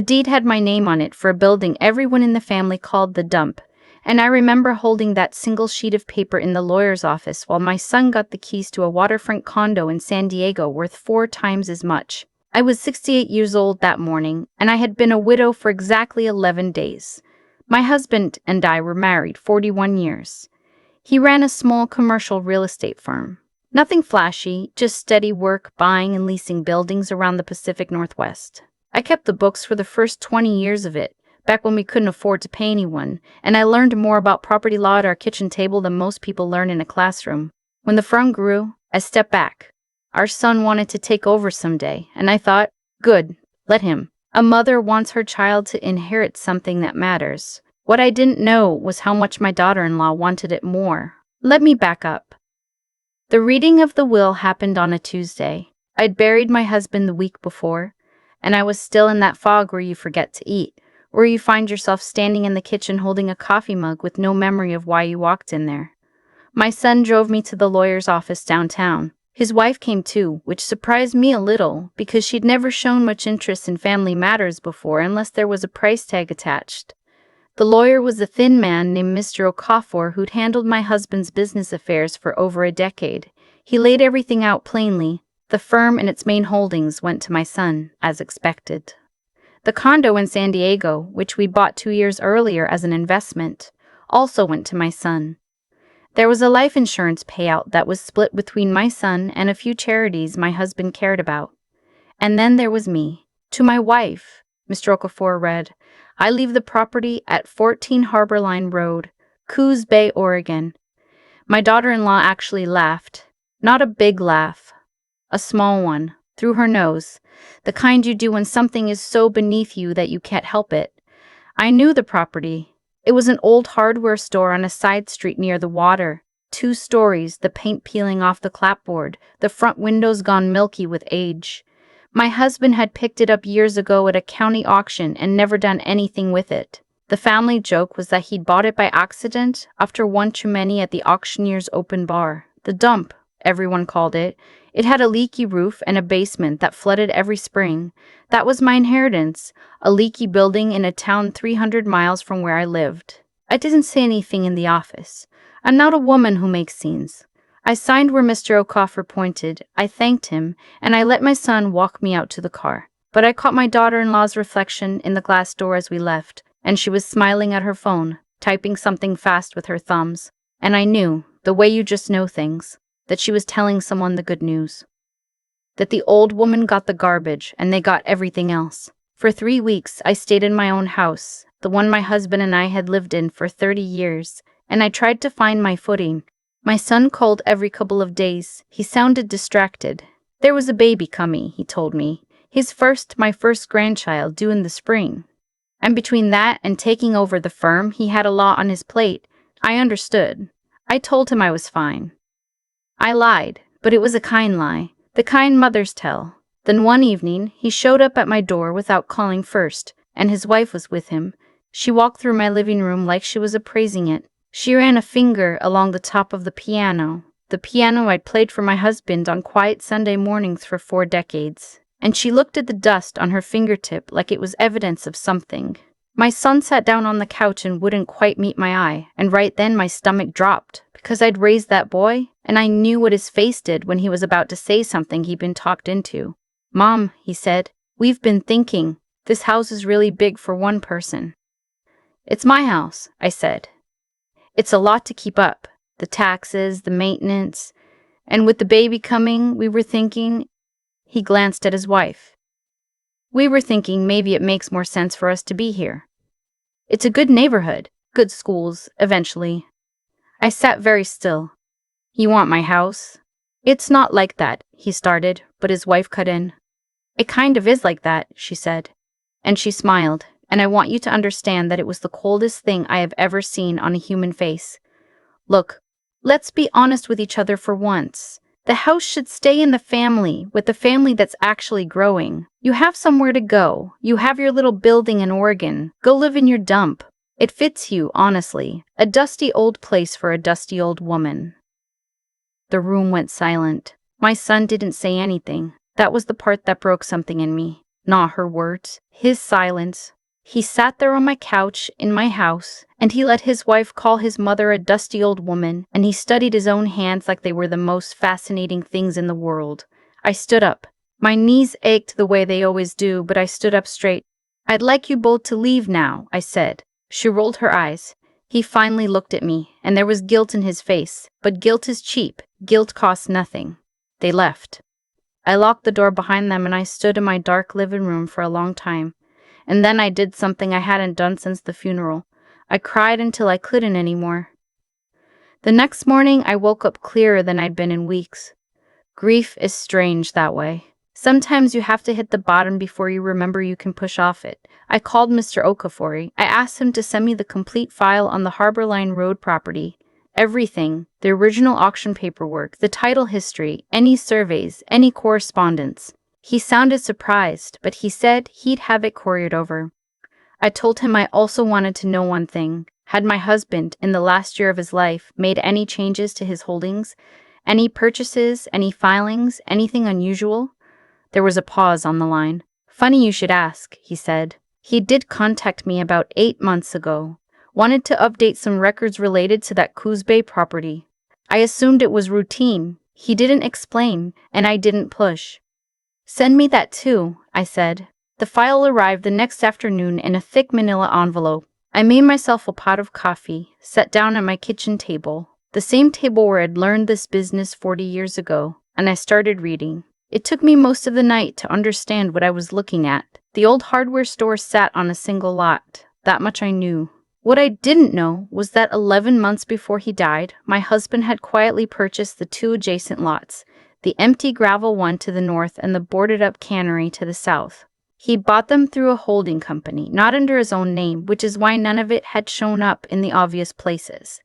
The deed had my name on it for a building everyone in the family called the dump, and I remember holding that single sheet of paper in the lawyer's office while my son got the keys to a waterfront condo in San Diego worth 4 times as much. I was 68 years old that morning, and I had been a widow for exactly 11 days. My husband and I were married 41 years. He ran a small commercial real estate firm. Nothing flashy, just steady work buying and leasing buildings around the Pacific Northwest. I kept the books for the first 20 years of it, back when we couldn't afford to pay anyone, and I learned more about property law at our kitchen table than most people learn in a classroom. When the firm grew, I stepped back. Our son wanted to take over someday, and I thought, good, let him. A mother wants her child to inherit something that matters. What I didn't know was how much my daughter-in-law wanted it more. Let me back up. The reading of the will happened on a Tuesday. I'd buried my husband the week before, and I was still in that fog where you forget to eat, where you find yourself standing in the kitchen holding a coffee mug with no memory of why you walked in there. My son drove me to the lawyer's office downtown. His wife came too, which surprised me a little because she'd never shown much interest in family matters before unless there was a price tag attached. The lawyer was a thin man named Mr. Okafor who'd handled my husband's business affairs for over a decade. He laid everything out plainly. The firm and its main holdings went to my son, as expected. The condo in San Diego, which we bought 2 years earlier as an investment, also went to my son. There was a life insurance payout that was split between my son and a few charities my husband cared about. And then there was me. To my wife, Mr. Okafor read, I leave the property at 14 Harbor Line Road, Coos Bay, Oregon. My daughter-in-law actually laughed. Not a big laugh. A small one, through her nose, the kind you do when something is so beneath you that you can't help it. I knew the property. It was an old hardware store on a side street near the water. 2 stories, the paint peeling off the clapboard, the front windows gone milky with age. My husband had picked it up years ago at a county auction and never done anything with it. The family joke was that he'd bought it by accident after one too many at the auctioneer's open bar. The dump, everyone called it. It had a leaky roof and a basement that flooded every spring. That was my inheritance, a leaky building in a town 300 miles from where I lived. I didn't say anything in the office. I'm not a woman who makes scenes. I signed where Mr. Okafor pointed, I thanked him, and I let my son walk me out to the car. But I caught my daughter-in-law's reflection in the glass door as we left, and she was smiling at her phone, typing something fast with her thumbs. And I knew, the way you just know things, that she was telling someone the good news. That the old woman got the garbage, and they got everything else. For 3 weeks, I stayed in my own house, the one my husband and I had lived in for 30 years, and I tried to find my footing. My son called every couple of days. He sounded distracted. There was a baby coming, he told me. My first grandchild, due in the spring. And between that and taking over the firm, he had a lot on his plate. I understood. I told him I was fine. I lied, but it was a kind lie. The kind mothers tell. Then one evening, he showed up at my door without calling first, and his wife was with him. She walked through my living room like she was appraising it. She ran a finger along the top of the piano I'd played for my husband on quiet Sunday mornings for 4 decades, and she looked at the dust on her fingertip like it was evidence of something. My son sat down on the couch and wouldn't quite meet my eye, and right then my stomach dropped, because I'd raised that boy, and I knew what his face did when he was about to say something he'd been talked into. Mom, he said, we've been thinking, this house is really big for one person. It's my house, I said. It's a lot to keep up, the taxes, the maintenance, and with the baby coming, we were thinking, he glanced at his wife. We were thinking maybe it makes more sense for us to be here. It's a good neighborhood, good schools, eventually. I sat very still. You want my house? It's not like that, he started, but his wife cut in. It kind of is like that, she said. And she smiled. And I want you to understand that it was the coldest thing I have ever seen on a human face. Look, let's be honest with each other for once. The house should stay in the family, with the family that's actually growing. You have somewhere to go. You have your little building in Oregon. Go live in your dump. It fits you, honestly. A dusty old place for a dusty old woman. The room went silent. My son didn't say anything. That was the part that broke something in me. not her words, his silence. He sat there on my couch in my house, and he let his wife call his mother a dusty old woman, and he studied his own hands like they were the most fascinating things in the world. I stood up. My knees ached the way they always do, but I stood up straight. "I'd like you both to leave now," I said. She rolled her eyes. He finally looked at me, and there was guilt in his face. But guilt is cheap. Guilt costs nothing. They left. I locked the door behind them, and I stood in my dark living room for a long time. And then I did something I hadn't done since the funeral. I cried until I couldn't anymore. The next morning, I woke up clearer than I'd been in weeks. Grief is strange that way. Sometimes you have to hit the bottom before you remember you can push off it. I called Mr. Okafor. I asked him to send me the complete file on the Harbor Line Road property. Everything, the original auction paperwork, the title history, any surveys, any correspondence. He sounded surprised, but he said he'd have it couriered over. I told him I also wanted to know one thing. Had my husband, in the last year of his life, made any changes to his holdings? Any purchases, any filings, anything unusual? There was a pause on the line. "Funny you should ask," he said. "He did contact me about 8 months ago. Wanted to update some records related to that Coos Bay property. I assumed it was routine. He didn't explain, and I didn't push. Send me that too," I said. The file arrived the next afternoon in a thick manila envelope. I made myself a pot of coffee, sat down at my kitchen table, the same table where I'd learned this business 40 years ago, and I started reading. It took me most of the night to understand what I was looking at. The old hardware store sat on a single lot. That much I knew. What I didn't know was that 11 months before he died, my husband had quietly purchased the 2 adjacent lots, the empty gravel one to the north and the boarded-up cannery to the south. He bought them through a holding company, not under his own name, which is why none of it had shown up in the obvious places.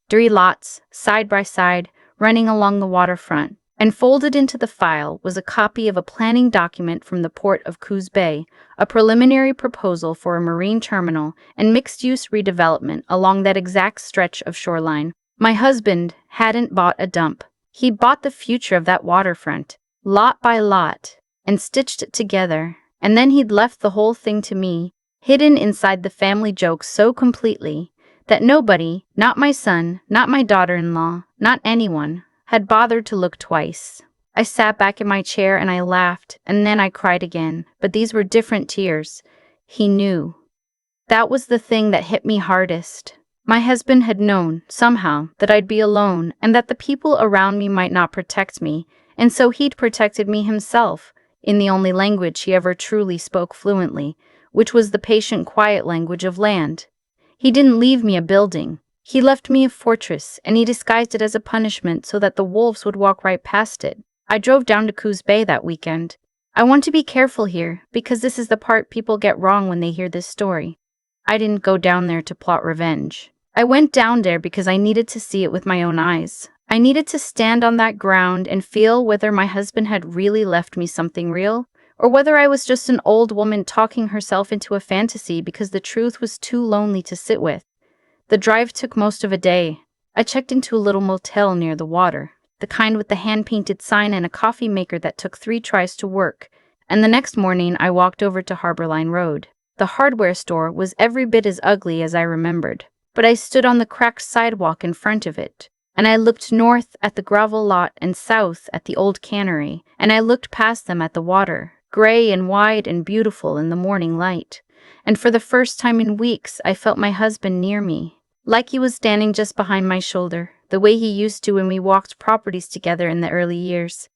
3 lots, side by side, running along the waterfront. And folded into the file was a copy of a planning document from the port of Coos Bay, a preliminary proposal for a marine terminal and mixed-use redevelopment along that exact stretch of shoreline. My husband hadn't bought a dump. He bought the future of that waterfront, lot by lot, and stitched it together, and then he'd left the whole thing to me, hidden inside the family jokes so completely that nobody, not my son, not my daughter-in-law, not anyone, had bothered to look twice. I sat back in my chair and I laughed, and then I cried again, but these were different tears. He knew. That was the thing that hit me hardest. My husband had known, somehow, that I'd be alone and that the people around me might not protect me, and so he'd protected me himself, in the only language he ever truly spoke fluently, which was the patient, quiet language of land. He didn't leave me a building. He left me a fortress, and he disguised it as a punishment so that the wolves would walk right past it. I drove down to Coos Bay that weekend. I want to be careful here, because this is the part people get wrong when they hear this story. I didn't go down there to plot revenge. I went down there because I needed to see it with my own eyes. I needed to stand on that ground and feel whether my husband had really left me something real, or whether I was just an old woman talking herself into a fantasy because the truth was too lonely to sit with. The drive took most of a day. I checked into a little motel near the water, the kind with the hand-painted sign and a coffee maker that took 3 tries to work, and the next morning I walked over to Harbor Line Road. The hardware store was every bit as ugly as I remembered, but I stood on the cracked sidewalk in front of it, and I looked north at the gravel lot and south at the old cannery, and I looked past them at the water, gray and wide and beautiful in the morning light. And for the first time in weeks, I felt my husband near me, like he was standing just behind my shoulder, the way he used to when we walked properties together in the early years.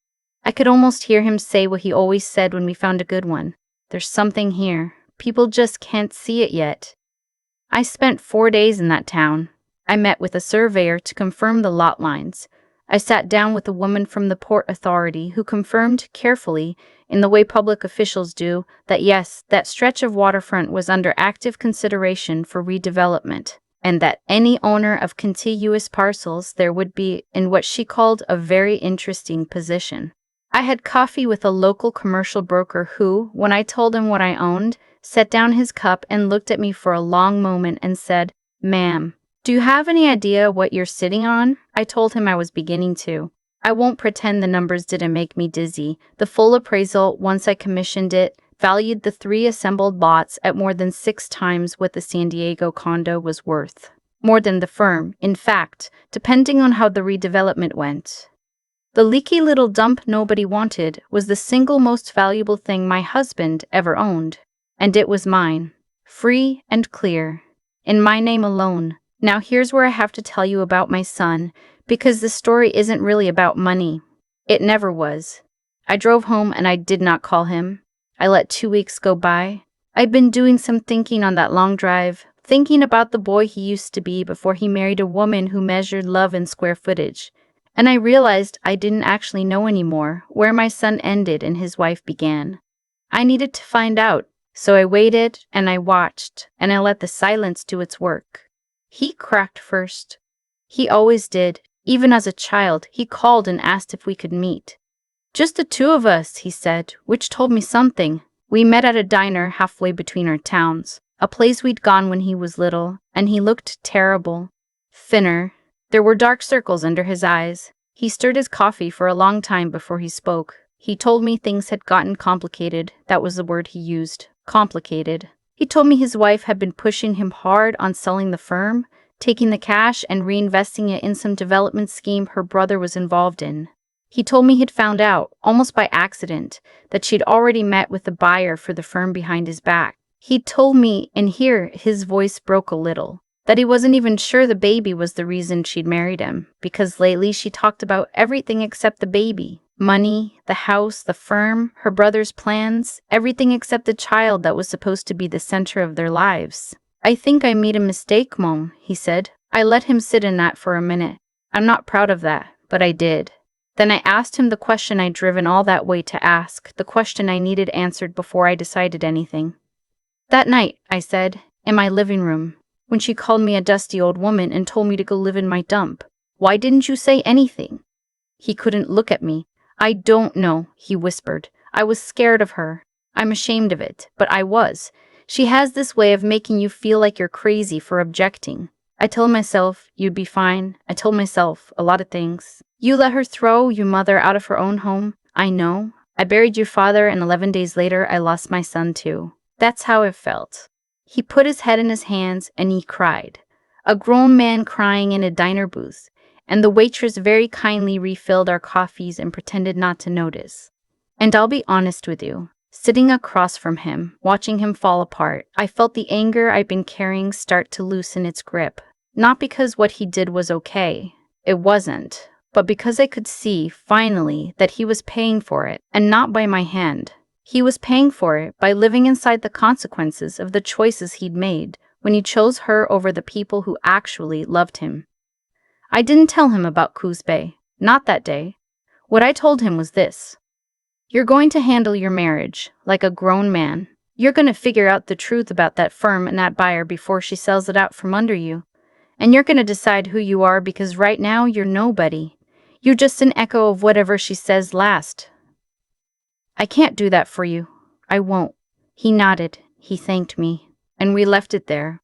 I could almost hear him say what he always said when we found a good one. "There's something here. People just can't see it yet." I spent 4 days in that town. I met with a surveyor to confirm the lot lines. I sat down with a woman from the Port Authority who confirmed carefully, in the way public officials do, that yes, that stretch of waterfront was under active consideration for redevelopment, and that any owner of contiguous parcels there would be in what she called a very interesting position. I had coffee with a local commercial broker who, when I told him what I owned, set down his cup and looked at me for a long moment and said, "Ma'am, do you have any idea what you're sitting on?" I told him I was beginning to. I won't pretend the numbers didn't make me dizzy. The full appraisal, once I commissioned it, valued the 3 assembled lots at more than 6 times what the San Diego condo was worth. More than the firm, in fact, depending on how the redevelopment went. The leaky little dump nobody wanted was the single most valuable thing my husband ever owned. And it was mine. Free and clear. In my name alone. Now here's where I have to tell you about my son, because the story isn't really about money. It never was. I drove home and I did not call him. I let 2 weeks go by. I'd been doing some thinking on that long drive, thinking about the boy he used to be before he married a woman who measured love in square footage. And I realized I didn't actually know anymore where my son ended and his wife began. I needed to find out, so I waited and I watched, and I let the silence do its work. He cracked first. He always did. Even as a child, he called and asked if we could meet. Just the 2 of us, he said, which told me something. We met at a diner halfway between our towns, a place we'd gone when he was little, and he looked terrible. Thinner. There were dark circles under his eyes. He stirred his coffee for a long time before he spoke. He told me things had gotten complicated. That was the word he used. Complicated. He told me his wife had been pushing him hard on selling the firm, taking the cash and reinvesting it in some development scheme her brother was involved in. He told me he'd found out, almost by accident, that she'd already met with the buyer for the firm behind his back. He told me, and here his voice broke a little, that he wasn't even sure the baby was the reason she'd married him, because lately she talked about everything except the baby. Money, the house, the firm, her brother's plans, everything except the child that was supposed to be the center of their lives. I think I made a mistake, Mom, he said. I let him sit in that for a minute. I'm not proud of that, but I did. Then I asked him the question I'd driven all that way to ask, the question I needed answered before I decided anything. That night, I said, in my living room, when she called me a dusty old woman and told me to go live in my dump, why didn't you say anything? He couldn't look at me. I don't know, he whispered. I was scared of her. I'm ashamed of it, but I was. She has this way of making you feel like you're crazy for objecting. I told myself you'd be fine. I told myself a lot of things. You let her throw your mother out of her own home. I know. I buried your father, and 11 days later I lost my son too. That's how it felt. He put his head in his hands and he cried. A grown man crying in a diner booth, and the waitress very kindly refilled our coffees and pretended not to notice. And I'll be honest with you, sitting across from him, watching him fall apart, I felt the anger I'd been carrying start to loosen its grip. Not because what he did was okay. It wasn't. But because I could see, finally, that he was paying for it, and not by my hand. He was paying for it by living inside the consequences of the choices he'd made when he chose her over the people who actually loved him. I didn't tell him about Coos Bay, not that day. What I told him was this. You're going to handle your marriage like a grown man. You're going to figure out the truth about that firm and that buyer before she sells it out from under you. And you're going to decide who you are because right now you're nobody. You're just an echo of whatever she says last. I can't do that for you. I won't. He nodded. He thanked me. And we left it there.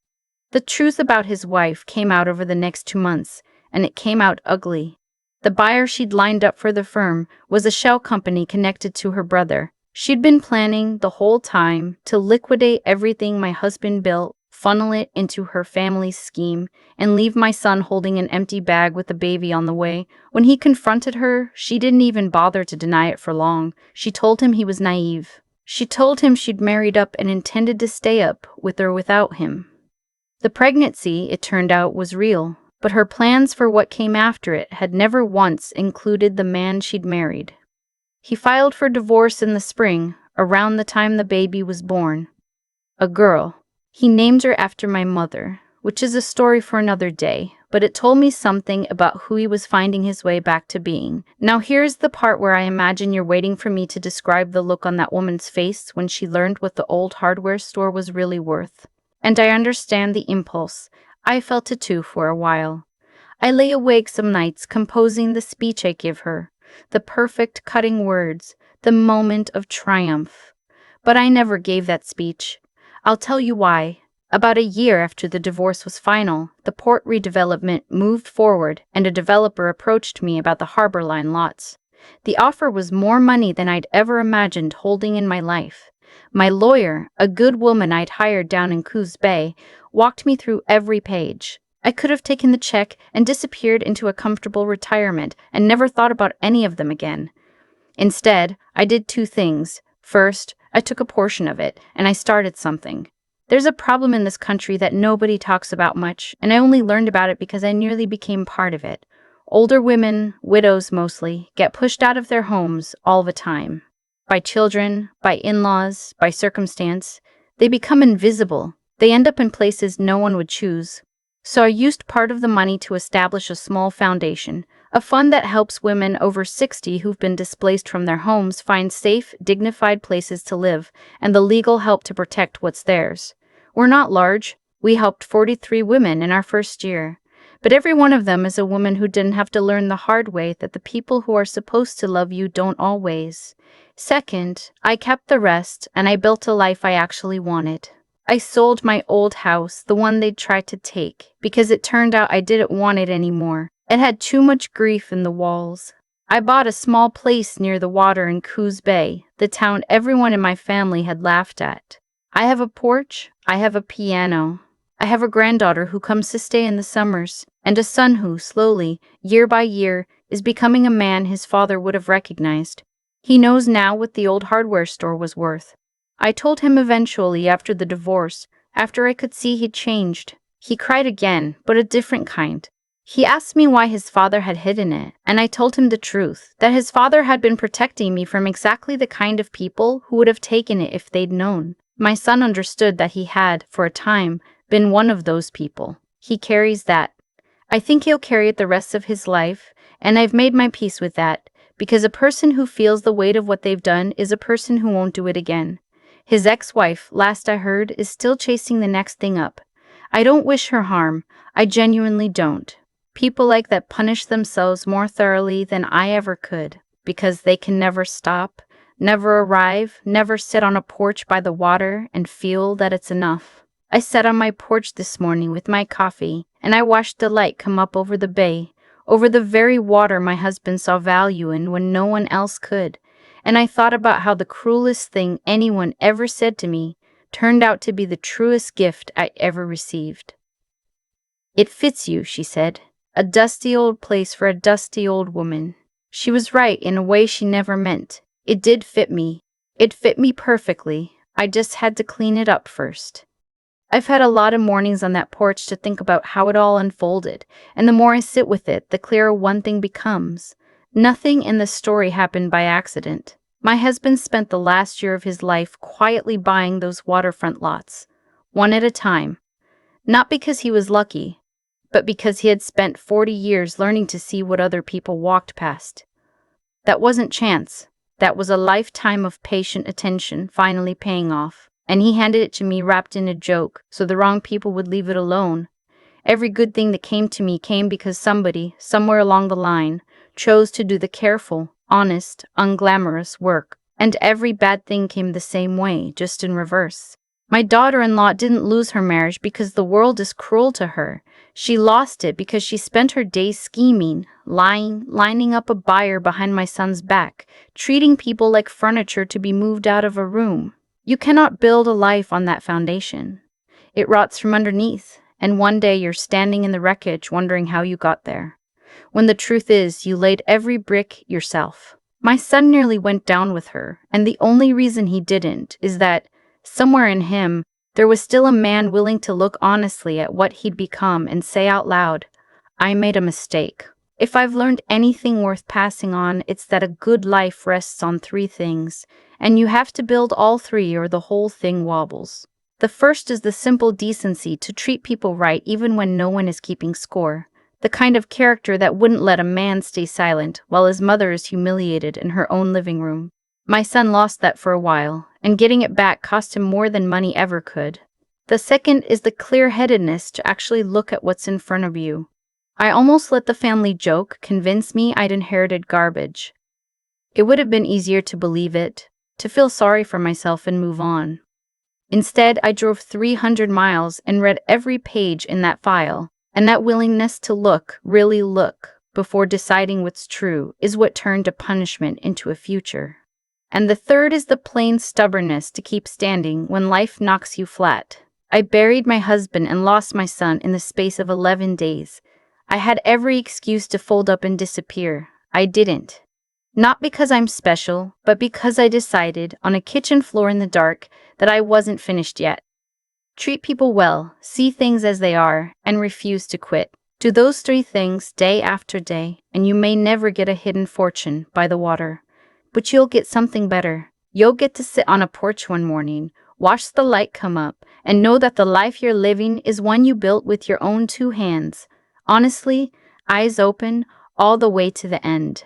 The truth about his wife came out over the next 2 months, and it came out ugly. The buyer she'd lined up for the firm was a shell company connected to her brother. She'd been planning the whole time to liquidate everything my husband built, funnel it into her family's scheme, and leave my son holding an empty bag with a baby on the way. When he confronted her, she didn't even bother to deny it for long. She told him he was naive. She told him she'd married up and intended to stay up with or without him. The pregnancy, it turned out, was real, but her plans for what came after it had never once included the man she'd married. He filed for divorce in the spring, around the time the baby was born. A girl. He named her after my mother, which is a story for another day, but it told me something about who he was finding his way back to being. Now here's the part where I imagine you're waiting for me to describe the look on that woman's face when she learned what the old hardware store was really worth. And I understand the impulse. I felt it too for a while. I lay awake some nights composing the speech I give her, the perfect cutting words, the moment of triumph. But I never gave that speech. I'll tell you why. About a year after the divorce was final, the port redevelopment moved forward and a developer approached me about the Harbor Line lots. The offer was more money than I'd ever imagined holding in my life. My lawyer, a good woman I'd hired down in Coos Bay, walked me through every page. I could have taken the check and disappeared into a comfortable retirement and never thought about any of them again. Instead, I did two things. First, I took a portion of it, and I started something. There's a problem in this country that nobody talks about much, and I only learned about it because I nearly became part of it. Older women, widows mostly, get pushed out of their homes all the time. By children, by in-laws, by circumstance. They become invisible. They end up in places no one would choose. So I used part of the money to establish a small foundation, a fund that helps women over 60 who've been displaced from their homes find safe, dignified places to live and the legal help to protect what's theirs. We're not large. We helped 43 women in our first year. But every one of them is a woman who didn't have to learn the hard way that the people who are supposed to love you don't always. Second, I kept the rest and I built a life I actually wanted. I sold my old house, the one they'd tried to take, because it turned out I didn't want it anymore. It had too much grief in the walls. I bought a small place near the water in Coos Bay, the town everyone in my family had laughed at. I have a porch, I have a piano. I have a granddaughter who comes to stay in the summers, and a son who, slowly, year by year, is becoming a man his father would have recognized. He knows now what the old hardware store was worth. I told him eventually after the divorce, after I could see he'd changed. He cried again, but a different kind. He asked me why his father had hidden it, and I told him the truth, that his father had been protecting me from exactly the kind of people who would have taken it if they'd known. My son understood that he had, for a time, been one of those people. He carries that. I think he'll carry it the rest of his life, and I've made my peace with that, because a person who feels the weight of what they've done is a person who won't do it again. His ex-wife, last I heard, is still chasing the next thing up. I don't wish her harm. I genuinely don't. People like that punish themselves more thoroughly than I ever could, because they can never stop, never arrive, never sit on a porch by the water and feel that it's enough. I sat on my porch this morning with my coffee, and I watched the light come up over the bay, over the very water my husband saw value in when no one else could. And I thought about how the cruelest thing anyone ever said to me turned out to be the truest gift I ever received. "It fits you," she said. "A dusty old place for a dusty old woman." She was right in a way she never meant. It did fit me. It fit me perfectly. I just had to clean it up first. I've had a lot of mornings on that porch to think about how it all unfolded, and the more I sit with it, the clearer one thing becomes. Nothing in the story happened by accident. My husband spent the last year of his life quietly buying those waterfront lots, one at a time. Not because he was lucky, but because he had spent 40 years learning to see what other people walked past. That wasn't chance. That was a lifetime of patient attention finally paying off. And he handed it to me wrapped in a joke, so the wrong people would leave it alone. Every good thing that came to me came because somebody, somewhere along the line, chose to do the careful, honest, unglamorous work. And every bad thing came the same way, just in reverse. My daughter-in-law didn't lose her marriage because the world is cruel to her. She lost it because she spent her days scheming, lying, lining up a buyer behind my son's back, treating people like furniture to be moved out of a room. You cannot build a life on that foundation. It rots from underneath, and one day you're standing in the wreckage wondering how you got there, when the truth is you laid every brick yourself. My son nearly went down with her, and the only reason he didn't is that, somewhere in him, there was still a man willing to look honestly at what he'd become and say out loud, "I made a mistake." If I've learned anything worth passing on, it's that a good life rests on three things, and you have to build all three or the whole thing wobbles. The first is the simple decency to treat people right even when no one is keeping score. The kind of character that wouldn't let a man stay silent while his mother is humiliated in her own living room. My son lost that for a while, and getting it back cost him more than money ever could. The second is the clear-headedness to actually look at what's in front of you. I almost let the family joke convince me I'd inherited garbage. It would have been easier to believe it, to feel sorry for myself and move on. Instead, I drove 300 miles and read every page in that file, and that willingness to look, really look, before deciding what's true is what turned a punishment into a future. And the third is the plain stubbornness to keep standing when life knocks you flat. I buried my husband and lost my son in the space of 11 days. I had every excuse to fold up and disappear. I didn't. Not because I'm special, but because I decided, on a kitchen floor in the dark, that I wasn't finished yet. Treat people well, see things as they are, and refuse to quit. Do those 3 things day after day, and you may never get a hidden fortune by the water. But you'll get something better. You'll get to sit on a porch one morning, watch the light come up, and know that the life you're living is one you built with your own 2 hands. Honestly, eyes open, all the way to the end.